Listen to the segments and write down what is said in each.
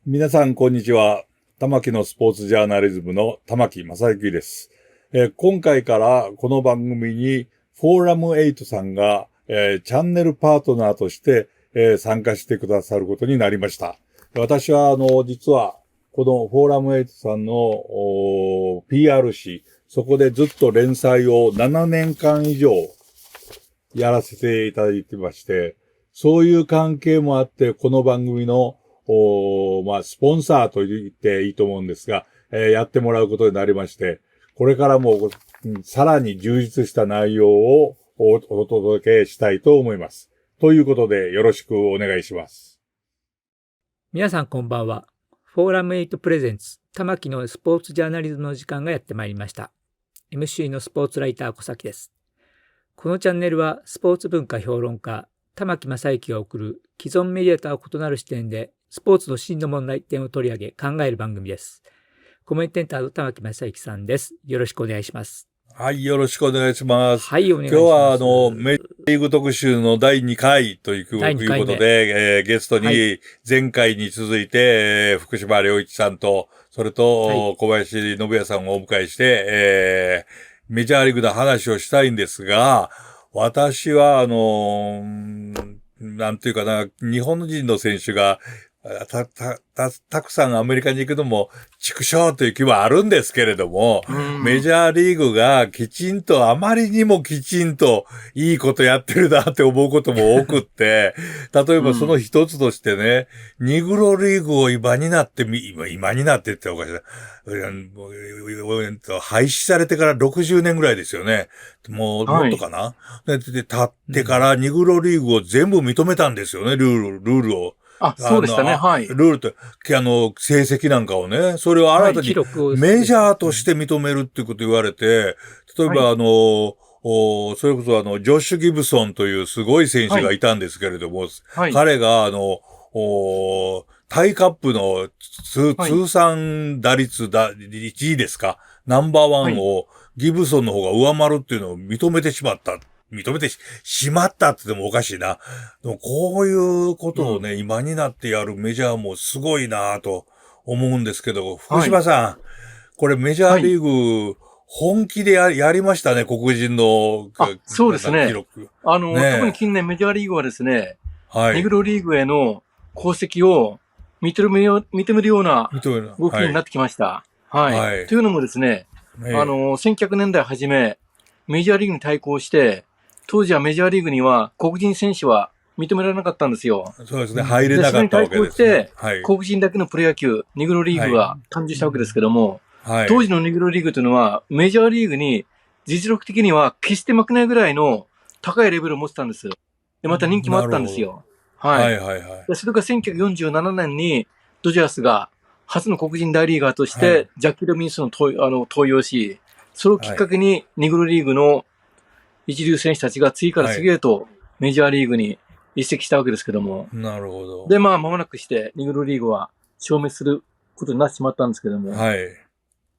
皆さん、こんにちは。玉木のスポーツジャーナリズムの玉木正幸です。今回からこの番組にフォーラム8さんが、チャンネルパートナーとして、参加してくださることになりました。私は、実は、このフォーラム8さんの PR 誌、そこでずっと連載を7年間以上やらせていただいてまして、そういう関係もあって、この番組のスポンサーと言っていいと思うんですが、やってもらうことになりまして、これからもさらに充実した内容をお届けしたいと思います。ということで、よろしくお願いします。皆さんこんばんは。フォーラム8プレゼンツ、玉木のスポーツジャーナリズムの時間がやってまいりました。MC のスポーツライター小崎です。このチャンネルはスポーツ文化評論家、玉木正幸が送る既存メディアとは異なる視点でスポーツの真の問題点を取り上げ考える番組です。コメンテーターの玉木正幸さんです。よろしくお願いします。はい、よろしくお願いします。はい、お願いします。今日はメジャーリーグ特集の第2回ということで、ゲストに前回に続いて、福島良一さんと、それと小林信也さんをお迎えして、メジャーリーグの話をしたいんですが、私はなんていうかな、日本人の選手がたくさんアメリカに行くのも畜生という気はあるんですけれども、メジャーリーグがあまりにもきちんといいことやってるなって思うことも多くって、例えばその一つとしてね、ニグロリーグを今になってっておかしいな。廃止されてから60年ぐらいですよね。もっとかな、で、経ってからニグロリーグを全部認めたんですよね、ルールを。そうでしたね、はい。ルールと、成績なんかをね、それを新たにメジャーとして認めるっていうことを言われて、例えばそれこそジョッシュ・ギブソンというすごい選手がいたんですけれども、彼がタイカップの通算打率1位ですか、ナンバーワンをギブソンの方が上回るっていうのを認めてしまったって言ってもおかしいな。でもこういうことをね、今になってやるメジャーもすごいなぁと思うんですけど、福島さん、これメジャーリーグ、本気でやりましたね、黒人のそうですね。特に近年メジャーリーグはですね、ニグロリーグへの功績を認めるような動きになってきました。はい。というのもですね、1900年代初め、メジャーリーグに対抗して、当時はメジャーリーグには黒人選手は認められなかったんですよ。そうですね。入れなかったわけです、ね。それに対抗して、黒人だけのプロ野球、ニグロリーグが誕生したわけですけども、当時のニグロリーグというのは、メジャーリーグに実力的には決して負けないぐらいの高いレベルを持ってたんです。で、また人気もあったんですよ。はい。で、それが1947年にドジャースが初の黒人大リーガーとして、ジャッキー・ロビンソンを登用し、それをきっかけにニグロリーグの一流選手たちが次から次へとメジャーリーグに移籍したわけですけども。なるほど。で、間もなくしてニグロリーグは消滅することになってしまったんですけども。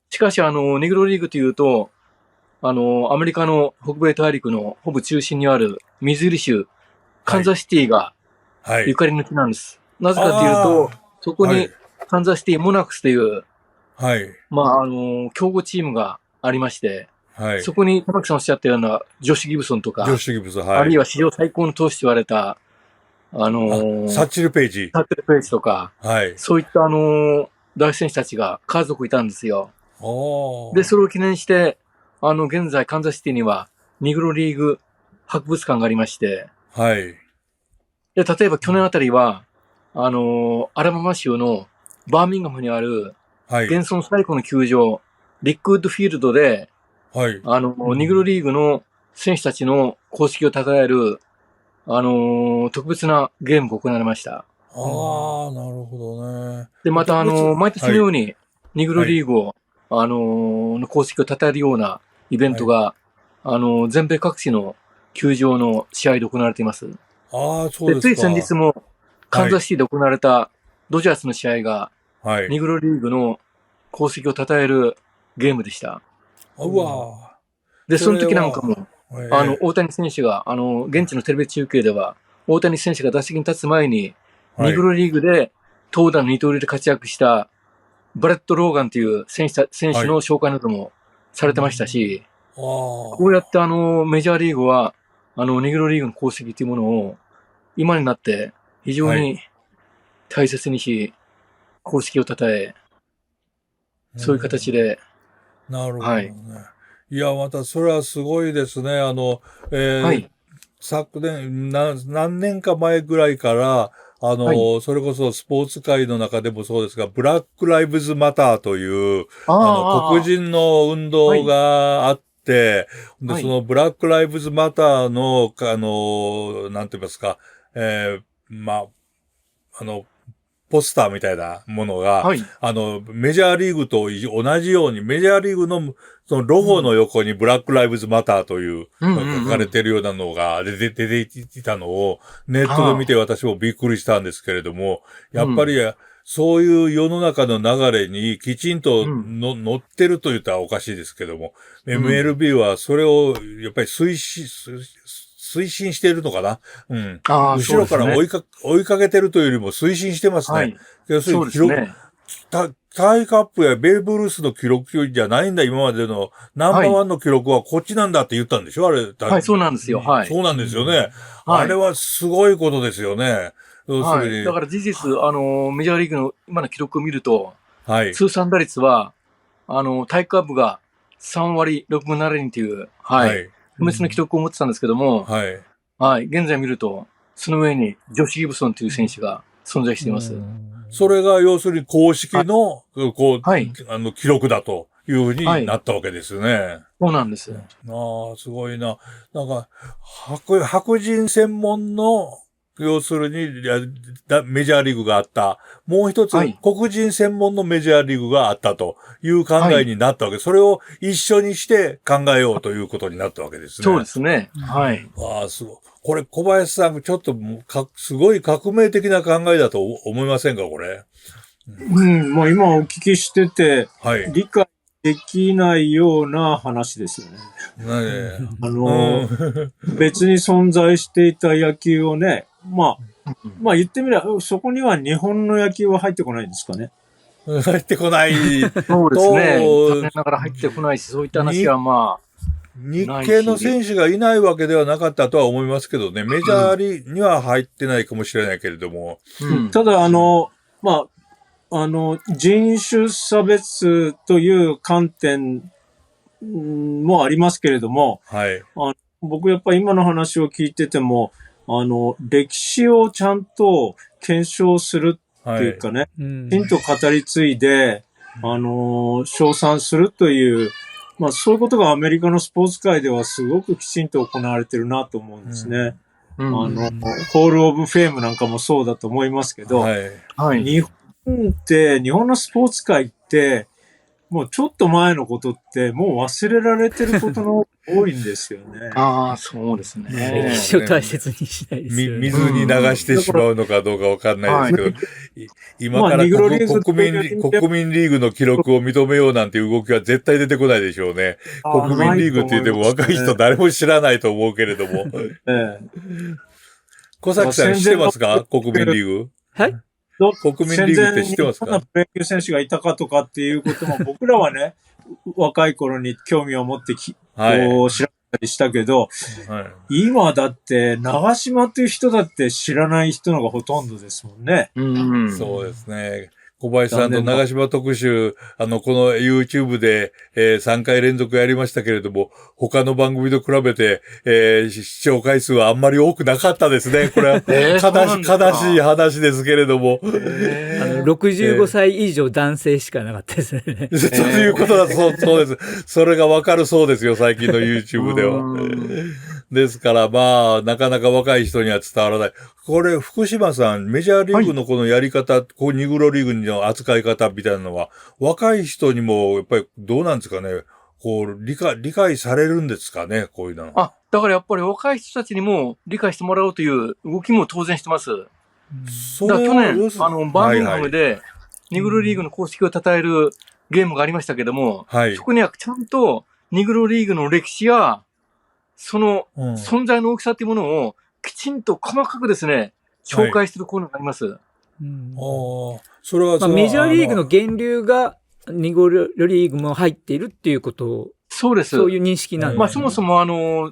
しかし、ニグロリーグというと、アメリカの北米大陸のほぼ中心にあるミズーリ州、カンザスシティがゆかりの地なんです。なぜかというと、そこにカンザスシティモナックスという、強豪チームがありまして、そこに玉木さんおっしゃったようなジョシュ・ギブソンとか、あるいは史上最高の投手と言われた、サッチル・ペイジとか、そういった大選手たちが家族いたんですよ。で、それを記念して、現在カンザスシティにはニグロリーグ博物館がありまして、で、例えば去年あたりは、アラバマ州のバーミンガムにある、現存最古の球場、リックウッドフィールドで、ニグロリーグの選手たちの功績を称える、特別なゲームが行われました。なるほどね。で、また、毎年のように、ニグロリーグを、の功績を称えるようなイベントが、全米各地の球場の試合で行われています。そうですか。つい先日も、カンザスシティで行われたドジャースの試合が、ニグロリーグの功績を称えるゲームでした。で、その時なんかも、大谷選手が、現地のテレビ中継では、大谷選手が打席に立つ前に、ニグロリーグで投打の二刀流で活躍したブレッド・ローガンという選手の紹介などもされてましたし、こうやってメジャーリーグは、ネグロリーグの功績というものを、今になって非常に大切にし、功績を称え、そういう形で。なるほどね。いや、またそれはすごいですね。昨年、何年か前ぐらいから、それこそスポーツ界の中でもそうですが、ブラックライブズマターという、黒人の運動があって、で、そのブラックライブズマターの、なんて言いますか、ポスターみたいなものが、メジャーリーグと同じように、メジャーリーグのそのロゴの横にブラックライブズマターという書かれてるようなのが出ていたのをネットで見て私もびっくりしたんですけれども、やっぱりそういう世の中の流れにきちんと乗ってると言ったらおかしいですけども、MLB はそれをやっぱり推進しているのかな。後ろから追いかけてるというよりも推進してますね。要するに記録、タイカップやベーブ・ルースの記録じゃないんだ、今までのナンバーワンの記録はこっちなんだって言ったんでしょ、あれ。はい、そうなんですよ。はい。そうなんですよね。あれはすごいことですよね。はい。だから事実、メジャーリーグの今の記録を見ると、通算打率は、タイカップが3割6分7厘という、不滅の記録を持ってたんですけども、現在見ると、その上にジョシュ・ギブソンという選手が存在しています。それが要するに公式の、記録だというふうになったわけですね。そうなんです。すごいな。なんか、白人専門の、要するに、メジャーリーグがあった。もう一つ、黒人専門のメジャーリーグがあったという考えになったわけ。それを一緒にして考えようということになったわけですね。そうですね。はい。すごい。これ、小林さん、ちょっと、すごい革命的な考えだと思いませんか、これ。まあ今お聞きしてて、理解できないような話ですよね。別に存在していた野球をね、まあ言ってみれば、そこには日本の野球は入ってこないんですかね。入ってこない。そうですね。残念ながら入ってこないし、そういった話はまあ。日系の選手がいないわけではなかったとは思いますけどね。メジャーリーグには入ってないかもしれないけれども。ただ、まあ、人種差別という観点もありますけれども、僕やっぱり今の話を聞いてても、歴史をちゃんと検証するっていうかね、きちんと語り継いで、称賛するという、まあそういうことがアメリカのスポーツ界ではすごくきちんと行われてるなと思うんですね。ホールオブフェームなんかもそうだと思いますけど、日本のスポーツ界って、もうちょっと前のことってもう忘れられてることの多いんですよね。そうですね。歴史を大切にしないですよね。水に流してしまうのかどうかわかんないですけど、今から国民リーグの記録を認めようなんていう動きは絶対出てこないでしょうね。国民リーグって言っても若い人誰も知らないと思うけれども。小崎さん知ってますか？国民リーグ。はい。国民リーグって知ってますか？どんなプロ野球選手がいたかとかっていうことも僕らはね、若い頃に興味を持って調べたりしたけど、今だって長嶋っていう人だって知らない人のがほとんどですもんね。そうですね。小林さんの長島特集、この YouTube で、3回連続やりましたけれども、他の番組と比べて、視聴回数はあんまり多くなかったですね。これは悲しい話ですけれども。65歳以上男性しかなかったですね。そういうことだそうです。それがわかるそうですよ、最近の YouTube では。ですから、まあ、なかなか若い人には伝わらない。これ、福島さん、メジャーリーグのこのやり方、ニグロリーグの扱い方みたいなのは、若い人にも、やっぱりどうなんですかね。理解されるんですかね、こういうの。だからやっぱり若い人たちにも理解してもらおうという動きも当然してます。だから去年、バーミンガムで、ニグロリーグの公式を称えるゲームがありましたけども、そこにはちゃんとニグロリーグの歴史や、その存在の大きさっていうものをきちんと細かくですね、紹介しているコーナーがあります。それはメジャーリーグの源流がニグロリーグも入っているっていうことを、そうです。そういう認識なんです、そもそも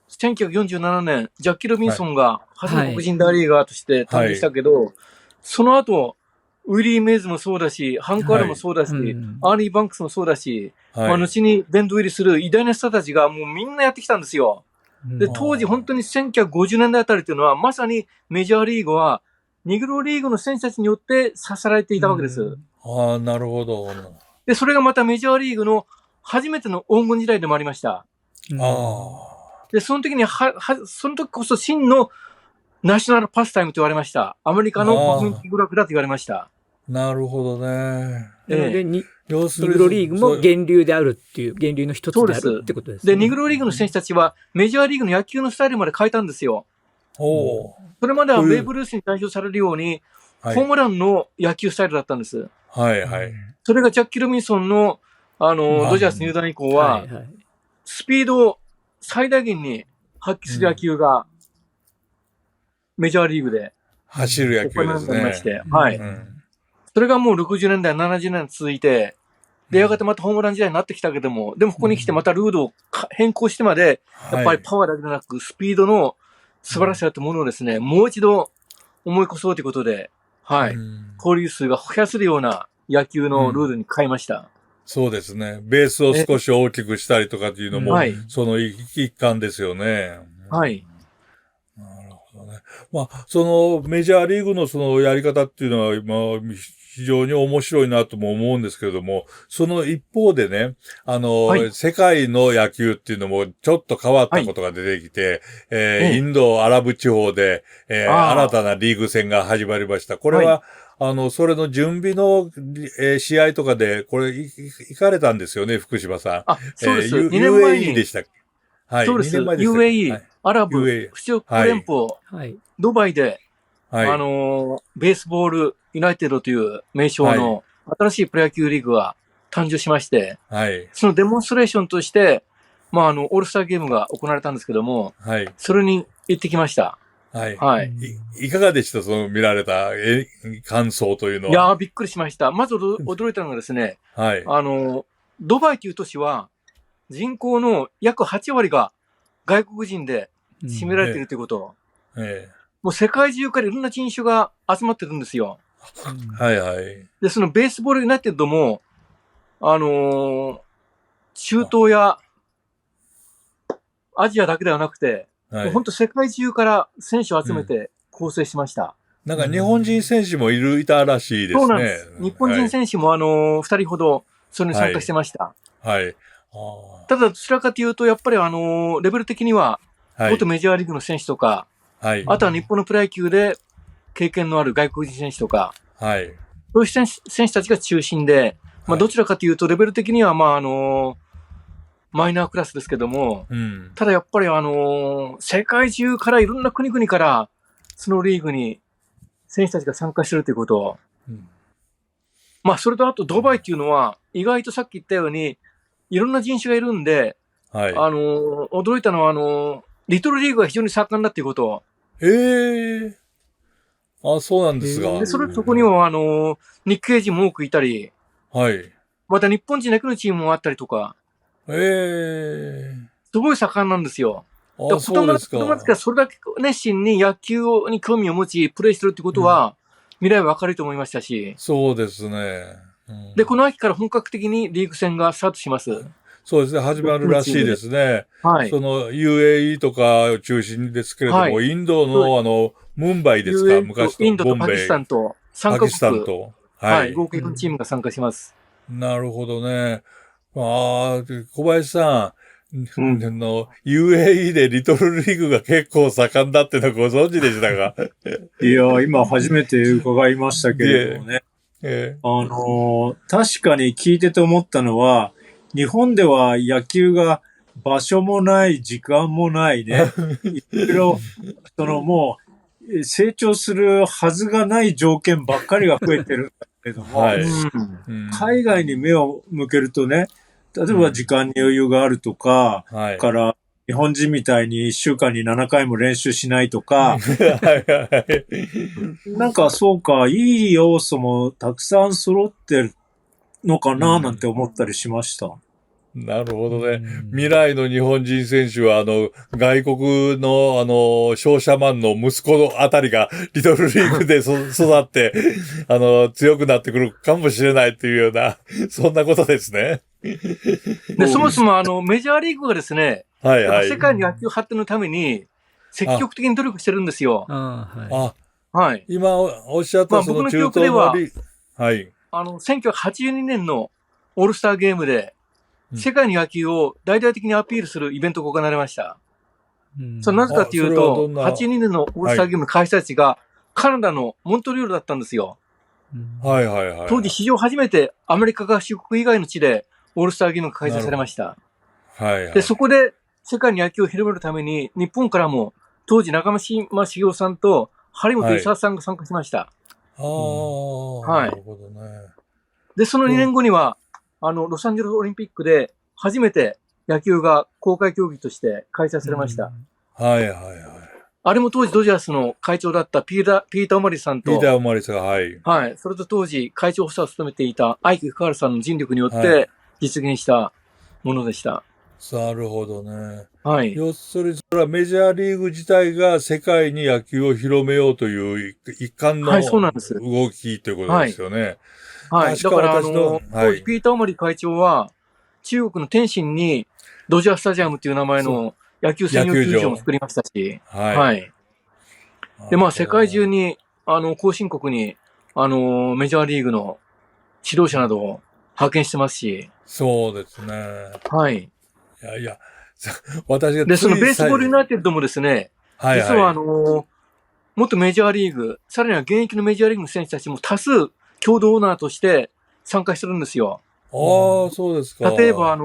1947年、ジャッキー・ロビンソンが初の黒人大リーガーとして誕生したけど、その後、ウィリー・メイズもそうだし、ハンク・アルもそうだし、アーニー・バンクスもそうだし、後にベンド・ウィリする偉大な人たちがもうみんなやってきたんですよ。で、当時本当に1950年代あたりというのは、まさにメジャーリーグは、ニグロリーグの選手たちによって支えられていたわけです。なるほど。で、それがまたメジャーリーグの初めての黄金時代でもありました。で、その時にその時こそ真のナショナルパスタイムと言われました。アメリカの国民的娯楽だと言われました。なるほどね。で、ニグロリーグも源流であるっていう、源流の一つであるってことですね。で、ニグロリーグの選手たちはメジャーリーグの野球のスタイルまで変えたんですよ。それまではベーブ・ルースに代表されるように、ホームランの野球スタイルだったんです。それがジャッキー・ロビンソンの、ドジャース入団以降は、スピードを最大限に発揮する野球が、メジャーリーグで走る野球ですね。それがもう60年代、70年代続いて、で、やがてまたホームラン時代になってきたけども、でもここに来てまたルールを変更してまで、やっぱりパワーだけでなく、スピードの素晴らしさというものをですね、もう一度思い越そうということで、交流数が増やせるような野球のルールに変えました。そうですね。ベースを少し大きくしたりとかっていうのも、その一環ですよね。なるほどね。そのメジャーリーグのそのやり方っていうのは、非常に面白いなとも思うんですけれども、その一方でね、世界の野球っていうのもちょっと変わったことが出てきて、インド、アラブ地方で、新たなリーグ戦が始まりました。これは、それの準備の、試合とかで、これ、行かれたんですよね、福島さん。そうです。2年前に。 UAE でしたっけ？そうです。UAE、アラブ首長国連邦、ドバイで、ベースボールユナイテッドという名称の新しいプロ野球リーグが誕生しまして、そのデモンストレーションとして、オールスターゲームが行われたんですけども、それに行ってきました。いかがでした？その見られた感想というのは。いやー、びっくりしました。まず驚いたのがですね、ドバイという都市は人口の約8割が外国人で占められているということ。もう世界中からいろんな人種が集まってるんですよ。で、そのベースボールユナイテッドも、中東やアジアだけではなくて、本当世界中から選手を集めて構成しました。なんか日本人選手もいたらしいですね。そうなんです。日本人選手も2人ほどそれに参加してました。ただどちらかというと、やっぱりレベル的には、元メジャーリーグの選手とか、あとは日本のプロ野球で経験のある外国人選手とか、そういう選手たちが中心で、どちらかというとレベル的には、マイナークラスですけども、ただやっぱり世界中からいろんな国々からそのリーグに選手たちが参加してるということを、それとあとドバイっていうのは意外とさっき言ったようにいろんな人種がいるんで、驚いたのはリトルリーグが非常に盛んだっていうことを。そうなんですが。で、そこには日系人も多くいたり、また日本人だけのチームもあったりとか、すごい盛んなんですよ。子供たちがそれだけ熱心に野球に興味を持ち、プレイしてるってことは、未来は明るいと思いましたし。そうですね。で、この秋から本格的にリーグ戦がスタートします。そうですね、始まるらしいですね。その UAE とかを中心ですけれども、インドのムンバイですか、昔のインドとパキスタンと3カ国。合計4チームが参加します。なるほどね。小林さん、UAE でリトルリーグが結構盛んだってのご存知でしたか？いや、今初めて伺いましたけれどもね。確かに聞いてて思ったのは、日本では野球が場所もない時間もないね。いろいろ、もう成長するはずがない条件ばっかりが増えてるんだけども、海外に目を向けるとね、例えば時間に余裕があるとか、から日本人みたいに1週間に7回も練習しないとか、なんかそうか、いい要素もたくさん揃ってるのかななんて思ったりしました。なるほどね。未来の日本人選手は、外国の、商社マンの息子のあたりが、リトルリーグで育って、強くなってくるかもしれないっていうような、そんなことですね。で、そもそもメジャーリーグがですね、はいはい。世界の野球発展のために、積極的に努力してるんですよ。はい。今おっしゃったその中東のリーグ。はい。1982年のオールスターゲームで、世界の野球を大々的にアピールするイベントが行われました。なぜかというと、82年のオールスターゲームの開催地がカナダのモントリオールだったんですよ。はいはいはい。当時史上初めてアメリカ合衆国以外の地でオールスターゲームが開催されました。はいはい。で、そこで世界に野球を広めるために、日本からも当時中島茂雄さんと張本勲さんが参加しました。はい。なるほどね。で、その2年後には、ロサンゼルスオリンピックで初めて野球が公開競技として開催されました。はいはいはい。あれも当時ドジャースの会長だったピーター・オマリさんと、はい。はい。それと当時会長補佐を務めていたアイク・カールさんの尽力によって実現したものでした。なるほどね。はい。要するに、それはメジャーリーグ自体が世界に野球を広めようという一環の動きということですよね。はい。だから当時ピーター・オマリ会長は、中国の天津にドジャースタジアムという名前の野球専用球場も作りましたし、はい。で、世界中に、後進国に、メジャーリーグの指導者などを派遣してますし。そうですね。はい。いや、私がで、そのベースボールユナイテッドもですね、実は元メジャーリーグ、さらには現役のメジャーリーグの選手たちも多数共同オーナーとして参加してるんですよ。ああ、そうですか。例えば、ア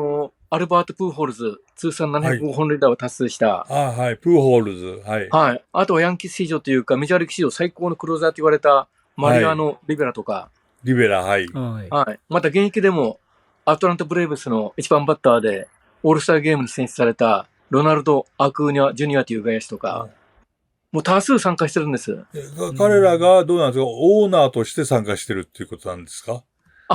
ルバート・プーホールズ、通算705本塁打を達成した。はい、プーホールズ。はい。はい。あとはヤンキース史上というか、メジャーリーグ史上最高のクローザーと言われた、マリアーノ・リベラとか。はい。はい。また現役でも、アトランタ・ブレーブスの一番バッターで、オールスターゲームに選出された、ロナルド・アクーニャ・ジュニアという外野手とか、もう多数参加してるんです。彼らがどうなんですか、オーナーとして参加してるっていうことなんですか？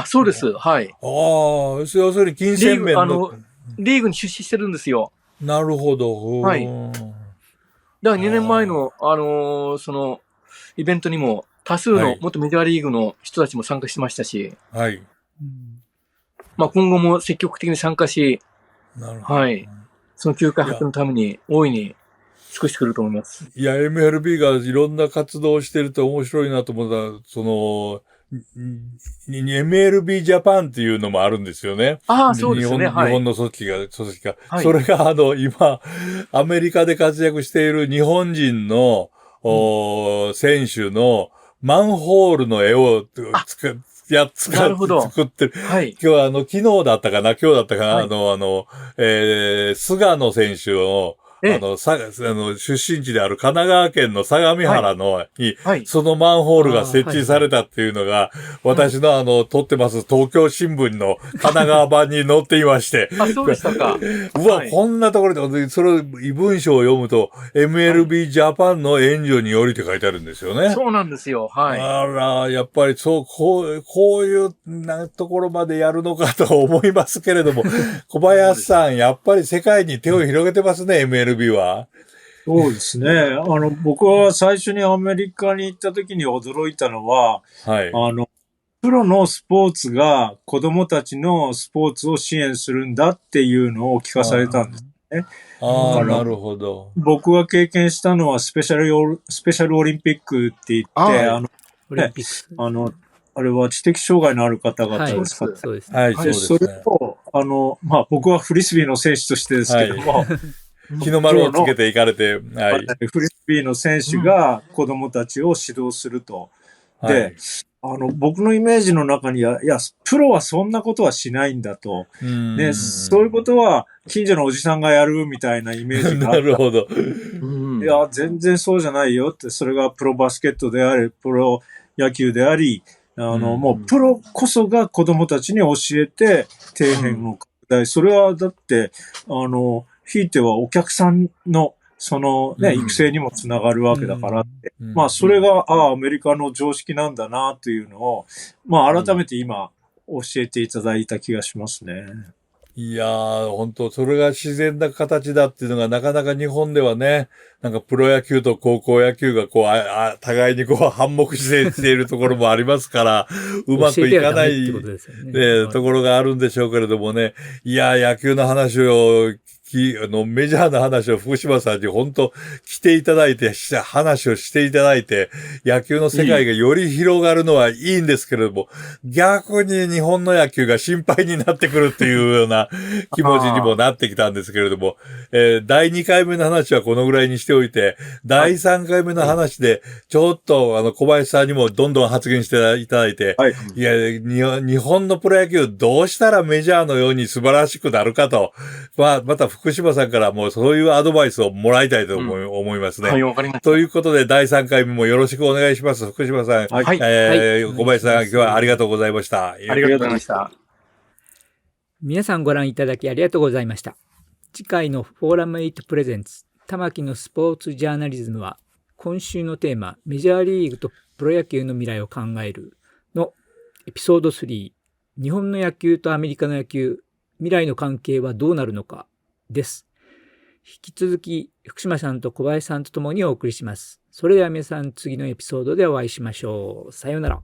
そうです。はい。要するに金銭面のリーグに出資してるんですよ。なるほど。はい。だから2年前の、その、イベントにも、多数の元メジャーリーグの人たちも参加してましたし、はい。今後も積極的に参加し、なるほど。はい。その球界発展のために、大いに尽くしてくると思います。いや、MLB がいろんな活動をしてると面白いなと思ったら、MLB ジャパンっていうのもあるんですよね。そうですね。日本の組織が。はい、それが今、アメリカで活躍している日本人の、選手のマンホールの絵を作ってる。はい。今日昨日だったかな、菅野選手を、出身地である神奈川県の相模原に、そのマンホールが設置されたっていうのが、私の撮ってます東京新聞の神奈川版に載っていまして。そうでしたか。こんなところで、その文章を読むと、MLB ジャパンの援助によりって書いてあるんですよね。そうなんですよ。はい。あら、やっぱりこういうところまでやるのかと思いますけれども、小林さん、やっぱり世界に手を広げてますね、MLB。は。そうですね。僕は最初にアメリカに行った時に驚いたのは、プロのスポーツが子供たちのスポーツを支援するんだっていうのを聞かされたんですね。なるほど。僕が経験したのはスペシャルオリンピックって言って、あれは知的障害のある方々を使って、そうですね。はい、それを、僕はフリスビーの選手としてですけども、日の丸をつけていかれて、フリスビーの選手が子供たちを指導すると。で、僕のイメージの中には、プロはそんなことはしないんだと。ね、そういうことは近所のおじさんがやるみたいなイメージがあった。なるほど。いや、全然そうじゃないよって、それがプロバスケットであり、プロ野球であり、もうプロこそが子供たちに教えて、底辺を拡大。それはだって、ひいてはお客さんの、そのね、育成にもつながるわけだからって。まあ、それが、アメリカの常識なんだな、というのを、まあ、改めて今、教えていただいた気がしますね。いやー、本当それが自然な形だっていうのがなかなか日本ではね、なんかプロ野球と高校野球がこう、互いにこう反目しているところもありますから、うまくいかない、ところがあるんでしょうけれどもね。いや、野球の話をメジャーな話を福島さんに本当来ていただいて、話をしていただいて、野球の世界がより広がるのはいいんですけれども、逆に日本の野球が心配になってくるっていうような気持ちにもなってきたんですけれども、第2回目の話はこのぐらいにしておいて、第3回目の話で、ちょっと小林さんにもどんどん発言していただいて、はい、いや、日本のプロ野球どうしたらメジャーのように素晴らしくなるかと、また福島さんからもそういうアドバイスをもらいたいと思いますね。はい、わかりました。ということで、第3回目もよろしくお願いします。福島さん。はい。小林さん、今日はありがとうございました。ありがとうございました。皆さんご覧いただきありがとうございました。次回のフォーラム8プレゼンツ玉木のスポーツジャーナリズムは、今週のテーマ、メジャーリーグとプロ野球の未来を考えるのエピソード3、日本の野球とアメリカの野球、未来の関係はどうなるのかです。引き続き福島さんと小林さんと共にお送りします。それでは皆さん次のエピソードでお会いしましょう。さようなら。